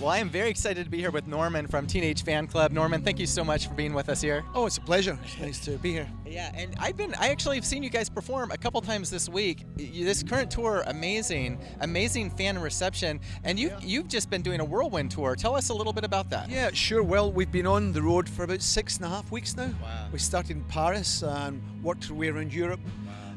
Well, I am very excited to be here with Norman from Teenage Fan Club. Norman, thank you so much for being with us here. Oh, it's a pleasure. It's nice to be here. Yeah, and I actually have seen you guys perform a couple times this week. This current tour, amazing fan reception, and you've just been doing a whirlwind tour. Tell us a little bit about that. Yeah, sure. Well, we've been on the road for about 6.5 weeks now. Wow. We started in Paris and worked our way around Europe,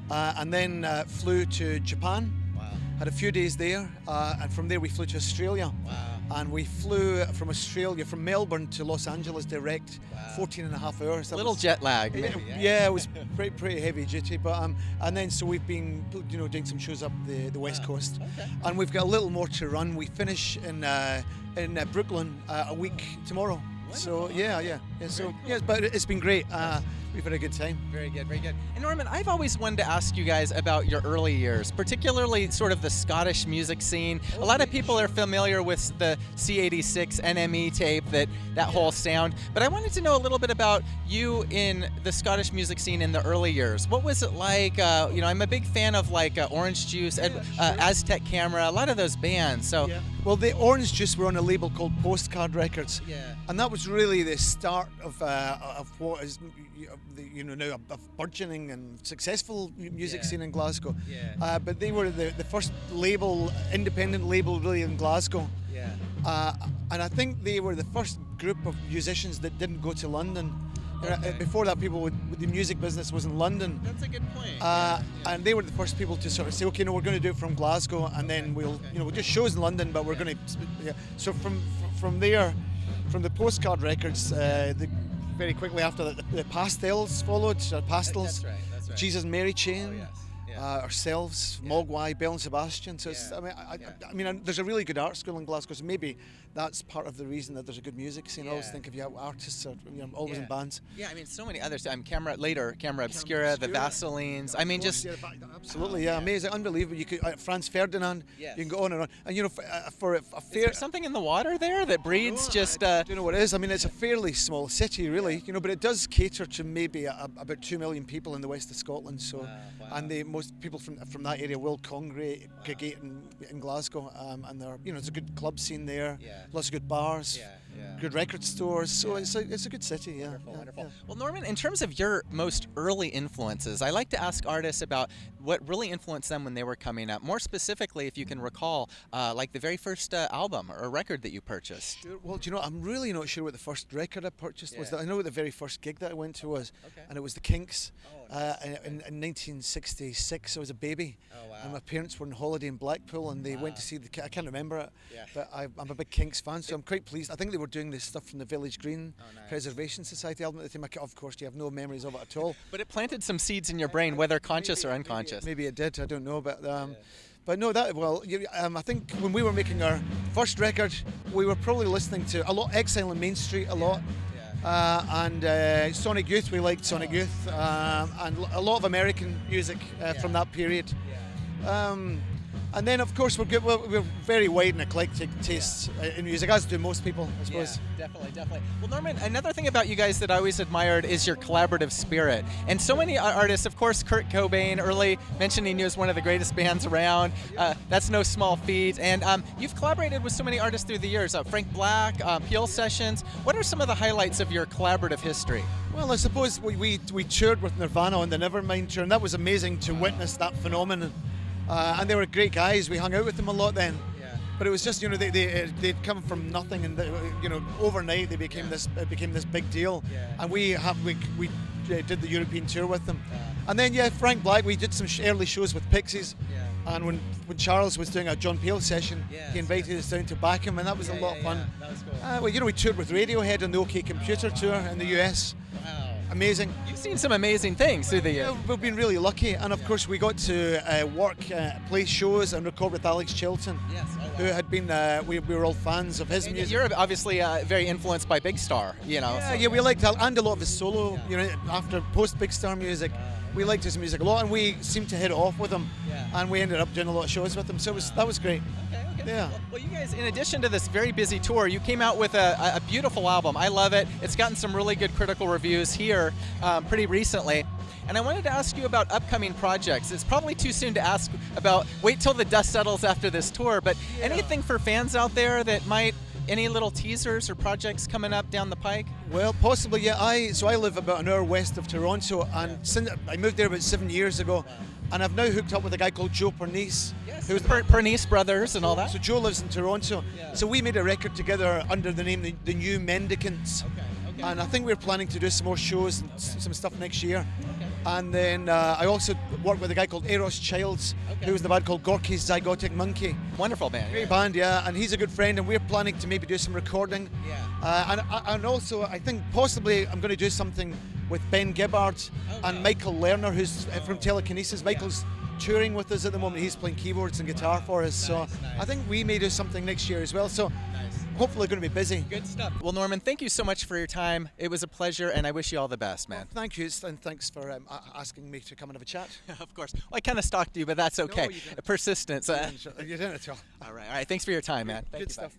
and then flew to Japan. Wow. Had a few days there, and from there we flew to Australia. Wow. And we flew from Australia, from Melbourne to Los Angeles direct, Wow. 14 and a half hours. A little jet lag, maybe. Yeah, it was pretty heavy duty, but and then so we've been doing some shows up the West Coast, Okay. and we've got a little more to run. We finish in Brooklyn a week tomorrow. So yeah. So yeah, but it's been great. We've had a good time. Very good, very good. And Norman, I've always wanted to ask you guys about your early years, particularly sort of the Scottish music scene. A lot of people are familiar with the C86 NME tape, that whole sound. But I wanted to know a little bit about you in the Scottish music scene in the early years. What was it like? I'm a big fan of like Orange Juice, Aztec Camera, a lot of those bands. So. Yeah. Well, the Orange Juice were on a label called Postcard Records, Yeah. and that was really the start of what is now a burgeoning and successful music Yeah. scene in Glasgow. Yeah. But they were the first independent label really in Glasgow, Yeah. and I think they were the first group of musicians that didn't go to London. Okay. Before that, people the music business was in London. That's a good point. And they were the first people to sort of say, okay, no, we're going to do it from Glasgow, and then we'll do shows in London, but we're going to, yeah. So from there, from the Postcard Records, very quickly after that, the Pastels followed, Pastels, That's right. Jesus and Mary Chain. Oh, yes. Yeah. Ourselves, Yeah. Mogwai, Bell and Sebastian. So it's, Yeah. I mean, there's a really good art school in Glasgow. So maybe that's part of the reason that there's a good music scene. I always Yeah. think if you have artists, or always in Yeah. bands. Yeah, I mean, so many others. Camera Obscura, the Obscura. Vaselines. I mean, just Absolutely, yeah, amazing, unbelievable. You could Franz Ferdinand. Yes. You can go on and on. And for a is fair. there something in the water there that breeds just? Do you know what it is? I mean, it's a fairly small city, really. But it does cater to maybe about 2 million people in the west of Scotland. So, Wow. and most people from that area will congregate in Glasgow, and there's a good club scene there. Yeah. Lots of good bars. Yeah. Good record stores. So Yeah. it's a good city. Yeah. Wonderful. Yeah. Well, Norman, in terms of your most early influences, I like to ask artists about what really influenced them when they were coming up. More specifically, if you can recall, like the very first album or record that you purchased. Sure. Well, do you know, I'm really not sure what the first record I purchased was. Yeah. I know what the very first gig that I went to was, Okay. and it was the Kinks. Oh, nice. In 1966, I was a baby, Oh, wow. and my parents were on holiday in Blackpool, and they went Wow. to see I can't remember it, Yeah. but I'm a big Kinks fan, so I'm quite pleased. I think they were doing this stuff from the Village Green Oh, nice. Preservation Society album at the time. Of course, you have no memories of it at all. But it planted some seeds in your brain, whether conscious or unconscious. Maybe it did. I don't know, but no, I think when we were making our first record, we were probably listening to a lot Exile on Main Street, a lot. And Sonic Youth, we liked Sonic Youth, and a lot of American music from that period. And then, of course, we're very wide and eclectic tastes in music, as do most people, I suppose. Yeah, definitely. Well, Norman, another thing about you guys that I always admired is your collaborative spirit. And so many artists, of course, Kurt Cobain, early mentioning you as one of the greatest bands around. That's no small feat. And you've collaborated with so many artists through the years. Frank Black, Peel Sessions. What are some of the highlights of your collaborative history? Well, I suppose we toured with Nirvana on the Nevermind tour, and that was amazing to witness that phenomenon. And they were great guys. We hung out with them a lot then. Yeah. But it was just, they'd come from nothing, and overnight they became this big deal. Yeah. And we did the European tour with them. And then Frank Black, we did some early shows with Pixies. Yeah. And when Charles was doing a John Peel session, Yes, he invited us down to back him, and that was a lot of fun. That was cool. We toured with Radiohead on the OK Computer tour in the US. Wow. Amazing. You've seen some amazing things through the years. Yeah, we've been really lucky, and of course we got to play shows and record with Alex Chilton, Yes. Oh, wow. who had been we were all fans of his And music. you're obviously very influenced by Big Star, Yeah, we liked and a lot of his solo. After post Big Star music, we liked his music a lot, and we seemed to hit it off with him. Yeah. And we ended up doing a lot of shows with him, so that was great. Okay. Yeah. Well, you guys, in addition to this very busy tour, you came out with a beautiful album. I love it. It's gotten some really good critical reviews here pretty recently. And I wanted to ask you about upcoming projects. It's probably too soon to ask about, wait till the dust settles after this tour, but anything for fans out there that might Any little teasers or projects coming up down the pike? Well, possibly, yeah. I live about an hour west of Toronto, and since I moved there about 7 years ago, and I've now hooked up with a guy called Joe Pernice. Yes, who's the Pernice brothers and all that. So Joe lives in Toronto. Yeah. So we made a record together under the name The New Mendicants. Okay. And I think we're planning to do some more shows and some stuff next year. Okay. And then I also work with a guy called Eros Childs, Okay. who was the band called Gorky's Zygotic Monkey. Wonderful band. Great band, yeah, and he's a good friend, and we're planning to maybe do some recording. Yeah. And also, I think possibly I'm going to do something with Ben Gibbard and Michael Lerner, who's from Telekinesis. Michael's touring with us at the moment. He's playing keyboards and guitar for us. So Nice. I think we may do something next year as well. So hopefully going to be busy. Good stuff. Well, Norman, thank you so much for your time. It was a pleasure, and I wish you all the best, man. Well, thank you, and thanks for asking me to come and have a chat. Of course. Well, I kind of stalked you, but that's okay. you didn't. Persistence. You didn't at all. All right. Thanks for your time, man. Thank Good you, bud. stuff.